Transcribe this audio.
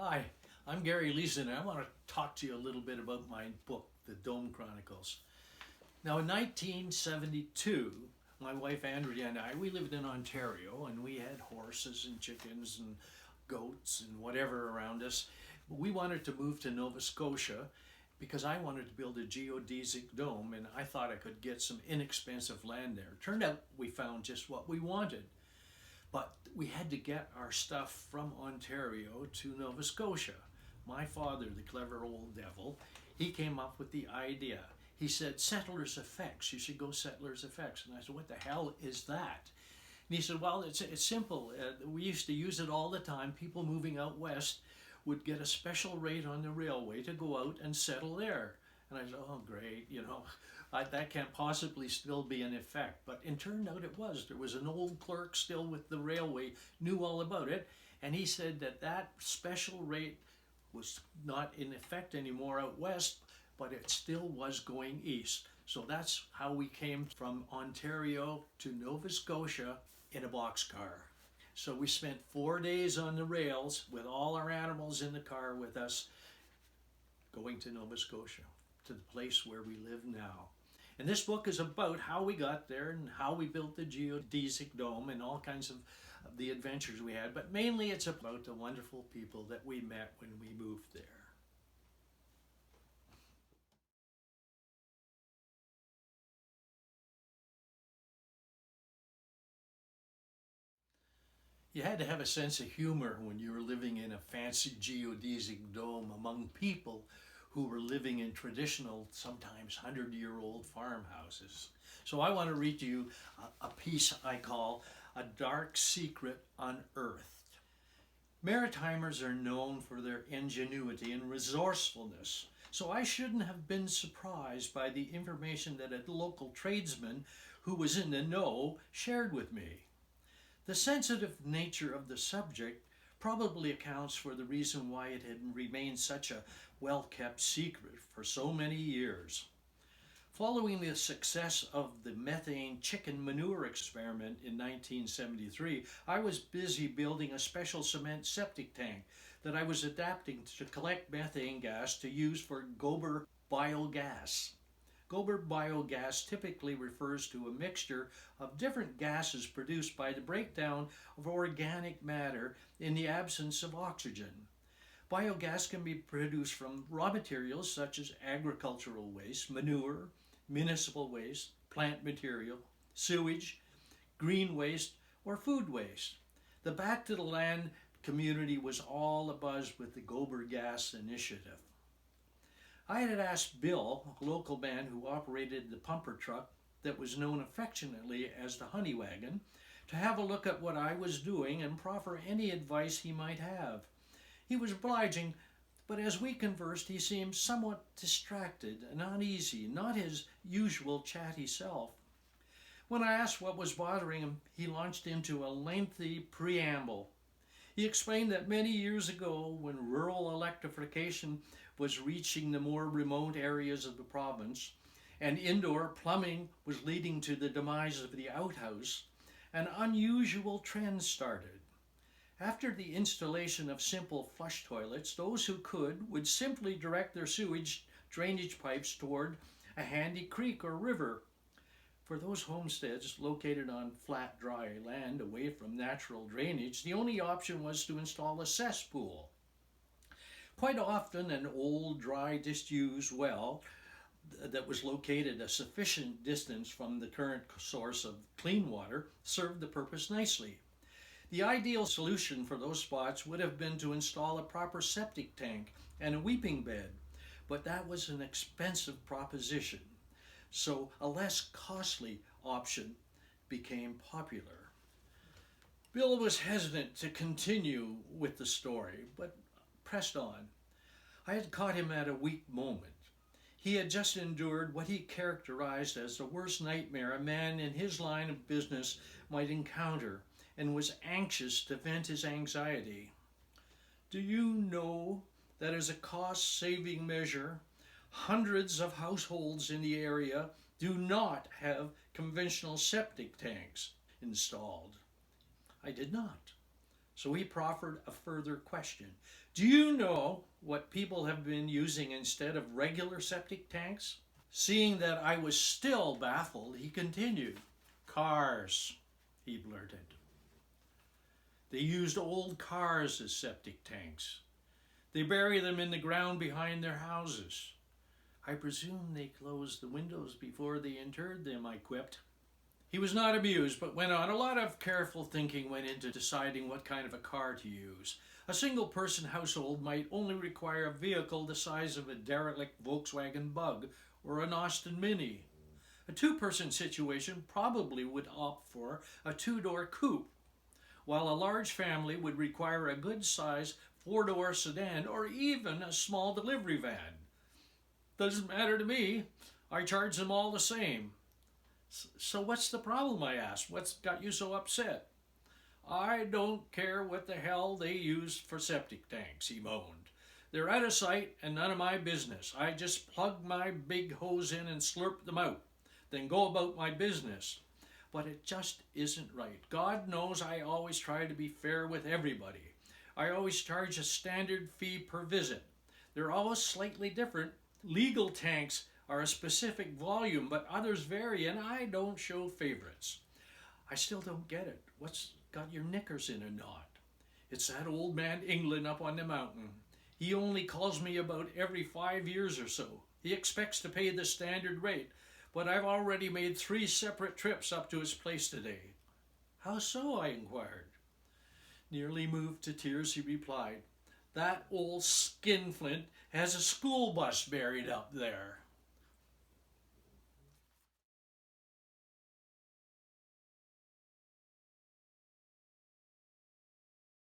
Hi, I'm Garry Leeson, and I want to talk to you a little bit about my book, The Dome Chronicles. Now, in 1972, my wife Andrea and I, we lived in Ontario, and we had horses and chickens and goats and whatever around us. We wanted to move to Nova Scotia because I wanted to build a geodesic dome, and I thought I could get some inexpensive land there. Turned out we found just what we wanted. But we had to get our stuff from Ontario to Nova Scotia. My father, the clever old devil, he came up with the idea. He said, settlers effects, you should go settlers effects. And I said, what the hell is that? And he said, well, it's simple. We used to use it all the time. People moving out west would get a special rate on the railway to go out and settle there. And I said, oh, great, that can't possibly still be in effect. But it turned out it was. There was an old clerk still with the railway, knew all about it, and he said that that special rate was not in effect anymore out west, but it still was going east. So that's how we came from Ontario to Nova Scotia in a boxcar. So we spent 4 days on the rails with all our animals in the car with us, going to Nova Scotia, to the place where we live now. And this book is about how we got there and how we built the geodesic dome and all kinds of the adventures we had, but mainly it's about the wonderful people that we met when we moved there. You had to have a sense of humor when you were living in a fancy geodesic dome among people who were living in traditional, sometimes 100-year-old farmhouses. So I want to read to you a piece I call A Dark Secret Unearthed. Maritimers are known for their ingenuity and resourcefulness, so I shouldn't have been surprised by the information that a local tradesman who was in the know shared with me. The sensitive nature of the subject probably accounts for the reason why it had remained such a well-kept secret for so many years. Following the success of the methane chicken manure experiment in 1973, I was busy building a special cement septic tank that I was adapting to collect methane gas to use for gober biogas. Gober biogas typically refers to a mixture of different gases produced by the breakdown of organic matter in the absence of oxygen. Biogas can be produced from raw materials such as agricultural waste, manure, municipal waste, plant material, sewage, green waste, or food waste. The Back to the Land community was all abuzz with the Gober Gas initiative. I had asked Bill, a local man who operated the pumper truck that was known affectionately as the Honey Wagon, to have a look at what I was doing and proffer any advice he might have. He was obliging, but as we conversed, he seemed somewhat distracted and uneasy, not his usual chatty self. When I asked what was bothering him, he launched into a lengthy preamble. He explained that many years ago, when rural electrification was reaching the more remote areas of the province, and indoor plumbing was leading to the demise of the outhouse, an unusual trend started. After the installation of simple flush toilets, those who could would simply direct their sewage drainage pipes toward a handy creek or river. For those homesteads located on flat, dry land away from natural drainage, the only option was to install a cesspool. Quite often, an old, dry, disused well that was located a sufficient distance from the current source of clean water served the purpose nicely. The ideal solution for those spots would have been to install a proper septic tank and a weeping bed, but that was an expensive proposition, so a less costly option became popular. Bill was hesitant to continue with the story, but pressed on. I had caught him at a weak moment. He had just endured what he characterized as the worst nightmare a man in his line of business might encounter, and was anxious to vent his anxiety. Do you know that as a cost-saving measure, hundreds of households in the area do not have conventional septic tanks installed? I did not. So he proffered a further question. Do you know what people have been using instead of regular septic tanks? Seeing that I was still baffled, he continued. Cars, he blurted. They used old cars as septic tanks. They bury them in the ground behind their houses. I presume they closed the windows before they interred them, I quipped. He was not amused, but went on. A lot of careful thinking went into deciding what kind of a car to use. A single-person household might only require a vehicle the size of a derelict Volkswagen Bug or an Austin Mini. A two-person situation probably would opt for a two-door coupe, while a large family would require a good-sized four-door sedan or even a small delivery van. Doesn't matter to me. I charge them all the same. So what's the problem, I asked. What's got you so upset? I don't care what the hell they use for septic tanks, he moaned. They're out of sight and none of my business. I just plug my big hose in and slurp them out, then go about my business. But it just isn't right. God knows I always try to be fair with everybody. I always charge a standard fee per visit. They're always slightly different. Legal tanks are a specific volume, but others vary, and I don't show favorites. I still don't get it. What's got your knickers in a knot? It's that old man England up on the mountain. He only calls me about every 5 years or so. He expects to pay the standard rate, but I've already made 3 separate trips up to his place today. How so? I inquired. Nearly moved to tears, he replied. That old skinflint has a school bus buried up there.